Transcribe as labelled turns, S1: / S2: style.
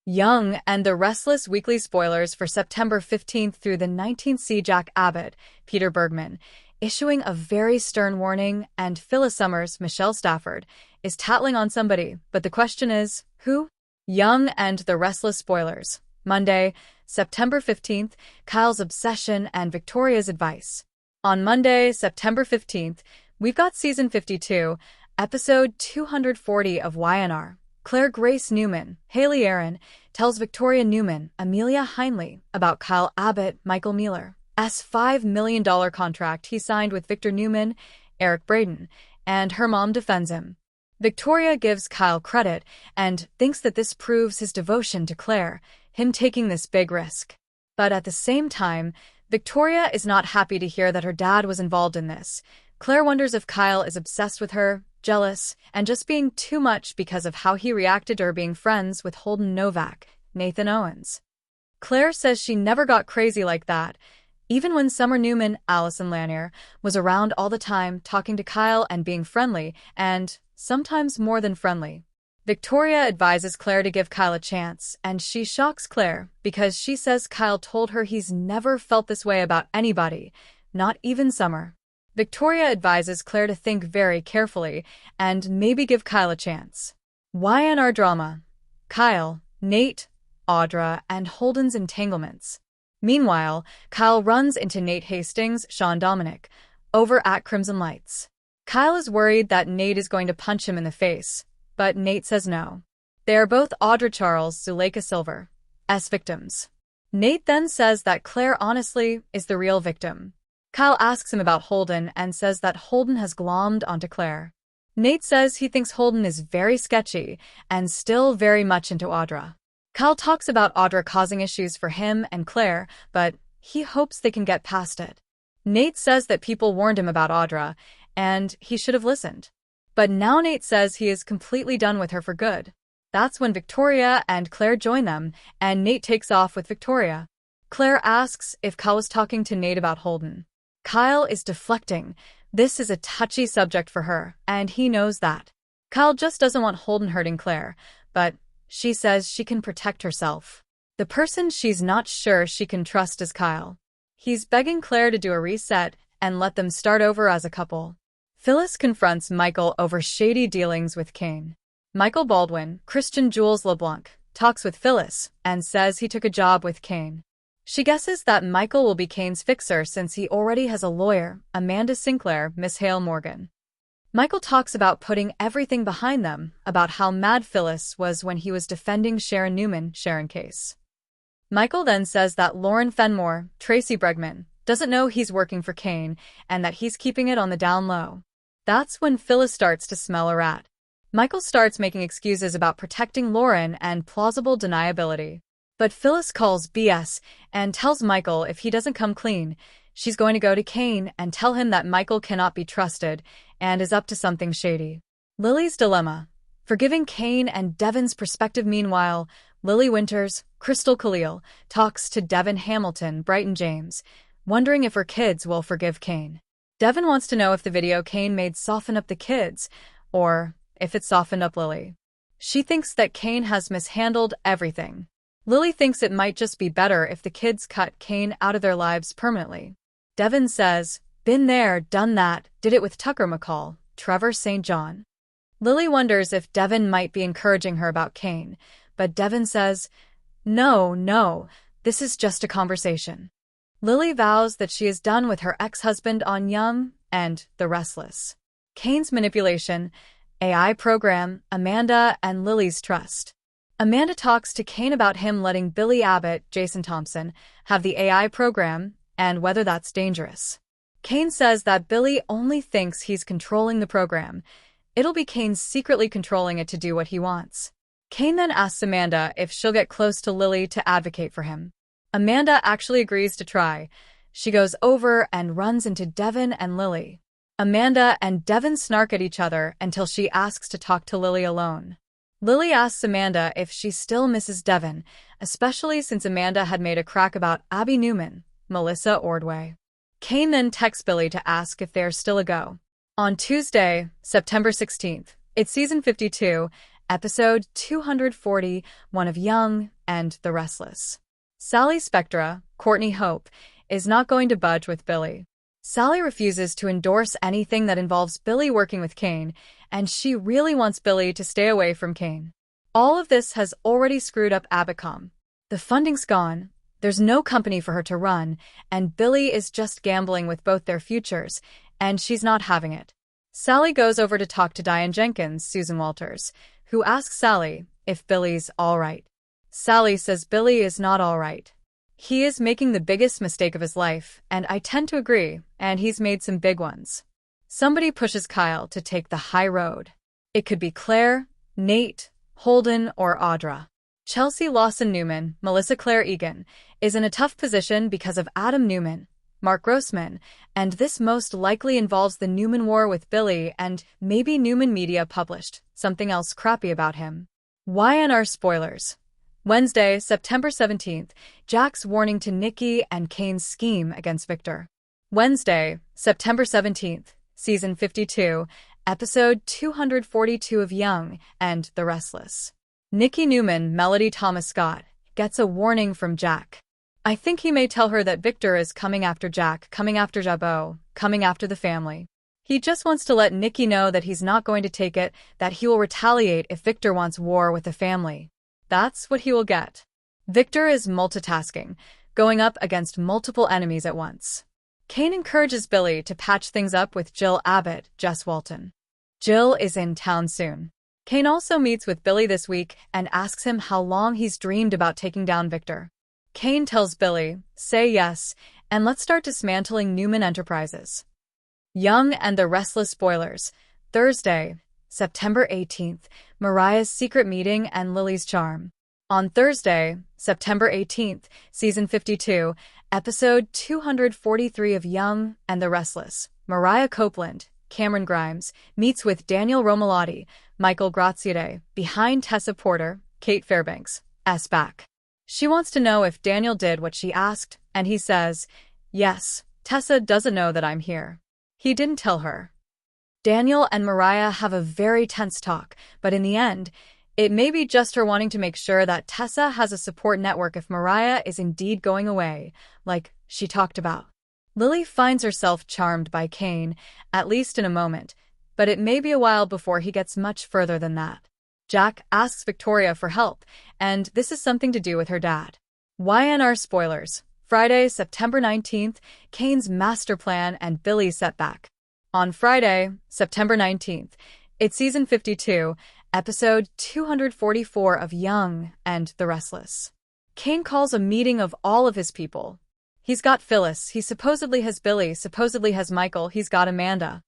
S1: Young and the Restless weekly spoilers for September 15th through the 19th. See Jack Abbott, Peter Bergman, issuing a very stern warning, and Phyllis Summers, Michelle Stafford, is tattling on somebody, but the question is, who? Young and the Restless spoilers. Monday, September 15th, Kyle's obsession and Victoria's advice. On Monday, September 15th, we've got Season 52, Episode 240 of YNR. Claire Grace Newman, Haley Aaron, tells Victoria Newman, Amelia Heinley, about Kyle Abbott, Michael Mueller's $5 million contract he signed with Victor Newman, Eric Braden, and her mom defends him. Victoria gives Kyle credit and thinks that this proves his devotion to Claire, him taking this big risk. But at the same time, Victoria is not happy to hear that her dad was involved in this. Claire wonders if Kyle is obsessed with her, jealous, and just being too much because of how he reacted to her being friends with Holden Novak, Nathan Owens. Claire says she never got crazy like that, even when Summer Newman, Allison Lanier, was around all the time talking to Kyle and being friendly, and sometimes more than friendly. Victoria advises Claire to give Kyle a chance, and she shocks Claire because she says Kyle told her he's never felt this way about anybody, not even Summer. Victoria advises Claire to think very carefully and maybe give Kyle a chance. YNR drama. Kyle, Nate, Audra, and Holden's entanglements. Meanwhile, Kyle runs into Nate Hastings, Sean Dominic, over at Crimson Lights. Kyle is worried that Nate is going to punch him in the face, but Nate says no. They are both Audra Charles, Zuleika Silver's victims. Nate then says that Claire honestly is the real victim. Kyle asks him about Holden and says that Holden has glommed onto Claire. Nate says he thinks Holden is very sketchy and still very much into Audra. Kyle talks about Audra causing issues for him and Claire, but he hopes they can get past it. Nate says that people warned him about Audra, and he should have listened. But now Nate says he is completely done with her for good. That's when Victoria and Claire join them, and Nate takes off with Victoria. Claire asks if Kyle was talking to Nate about Holden. Kyle is deflecting. This is a touchy subject for her, and he knows that. Kyle just doesn't want Holden hurting Claire, but she says she can protect herself. The person she's not sure she can trust is Kyle. He's begging Claire to do a reset and let them start over as a couple. Phyllis confronts Michael over shady dealings with Kane. Michael Baldwin, Christian Jules LeBlanc, talks with Phyllis and says he took a job with Kane. She guesses that Michael will be Kane's fixer since he already has a lawyer, Amanda Sinclair, Miss Hale Morgan. Michael talks about putting everything behind them, about how mad Phyllis was when he was defending Sharon Newman, Sharon case. Michael then says that Lauren Fenmore, Tracy Bregman, doesn't know he's working for Kane and that he's keeping it on the down low. That's when Phyllis starts to smell a rat. Michael starts making excuses about protecting Lauren and plausible deniability. But Phyllis calls BS and tells Michael if he doesn't come clean, she's going to go to Kane and tell him that Michael cannot be trusted and is up to something shady. Lily's dilemma. Forgiving Kane and Devon's perspective. Meanwhile, Lily Winters, Crystal Khalil, talks to Devon Hamilton, Brighton James, wondering if her kids will forgive Kane. Devon wants to know if the video Kane made softened up the kids, or if it softened up Lily. She thinks that Kane has mishandled everything. Lily thinks it might just be better if the kids cut Kane out of their lives permanently. Devon says, been there, done that, did it with Tucker McCall, Trevor St. John. Lily wonders if Devon might be encouraging her about Kane, but Devon says, no, this is just a conversation. Lily vows that she is done with her ex-husband on Young and the Restless. Kane's manipulation, AI program, Amanda and Lily's trust. Amanda talks to Kane about him letting Billy Abbott, Jason Thompson, have the AI program and whether that's dangerous. Kane says that Billy only thinks he's controlling the program. It'll be Kane secretly controlling it to do what he wants. Kane then asks Amanda if she'll get close to Lily to advocate for him. Amanda actually agrees to try. She goes over and runs into Devon and Lily. Amanda and Devon snark at each other until she asks to talk to Lily alone. Lily asks Amanda if she still misses Devon, especially since Amanda had made a crack about Abby Newman, Melissa Ordway. Kane then texts Billy to ask if they're still a go. On Tuesday, September 16th, it's Season 52, Episode 240, one of Young and the Restless. Sally Spectra, Courtney Hope, is not going to budge with Billy. Sally refuses to endorse anything that involves Billy working with Kane, and she really wants Billy to stay away from Kane. All of this has already screwed up Abacom. The funding's gone, there's no company for her to run, and Billy is just gambling with both their futures, and she's not having it. Sally goes over to talk to Diane Jenkins, Susan Walters, who asks Sally if Billy's all right. Sally says Billy is not all right. He is making the biggest mistake of his life, and I tend to agree, and he's made some big ones. Somebody pushes Kyle to take the high road. It could be Claire, Nate, Holden, or Audra. Chelsea Lawson-Newman, Melissa Claire Egan, is in a tough position because of Adam Newman, Mark Grossman, and this most likely involves the Newman war with Billy and maybe Newman Media published something else crappy about him. YNR spoilers. Wednesday, September 17th, Jack's warning to Nikki and Kane's scheme against Victor. Wednesday, September 17th, Season 52, Episode 242 of Young and the Restless. Nikki Newman, Melody Thomas Scott, gets a warning from Jack. I think he may tell her that Victor is coming after Jack, coming after Jabot, coming after the family. He just wants to let Nikki know that he's not going to take it, that he will retaliate if Victor wants war with the family. That's what he will get. Victor is multitasking, going up against multiple enemies at once. Kane encourages Billy to patch things up with Jill Abbott, Jess Walton. Jill is in town soon. Kane also meets with Billy this week and asks him how long he's dreamed about taking down Victor. Kane tells Billy, say yes, and let's start dismantling Newman Enterprises. Young and the Restless spoilers. Thursday, September 18th, Mariah's secret meeting and Lily's charm. On Thursday, September 18th, Season 52, Episode 243 of Young and the Restless, Mariah Copeland, Cameron Grimes, meets with Daniel Romalotti, Michael Graziade, behind Tessa Porter, Kate Fairbanks, back. She wants to know if Daniel did what she asked, and he says, yes, Tessa doesn't know that I'm here. He didn't tell her. Daniel and Mariah have a very tense talk, but in the end, it may be just her wanting to make sure that Tessa has a support network if Mariah is indeed going away, like she talked about. Lily finds herself charmed by Kane, at least in a moment, but it may be a while before he gets much further than that. Jack asks Victoria for help, and this is something to do with her dad. YNR spoilers. Friday, September 19th, Kane's master plan and Billy's setback. On Friday, September 19th, it's Season 52, Episode 244 of Young and the Restless. Kane calls a meeting of all of his people. He's got Phyllis, he supposedly has Billy, supposedly has Michael, he's got Amanda.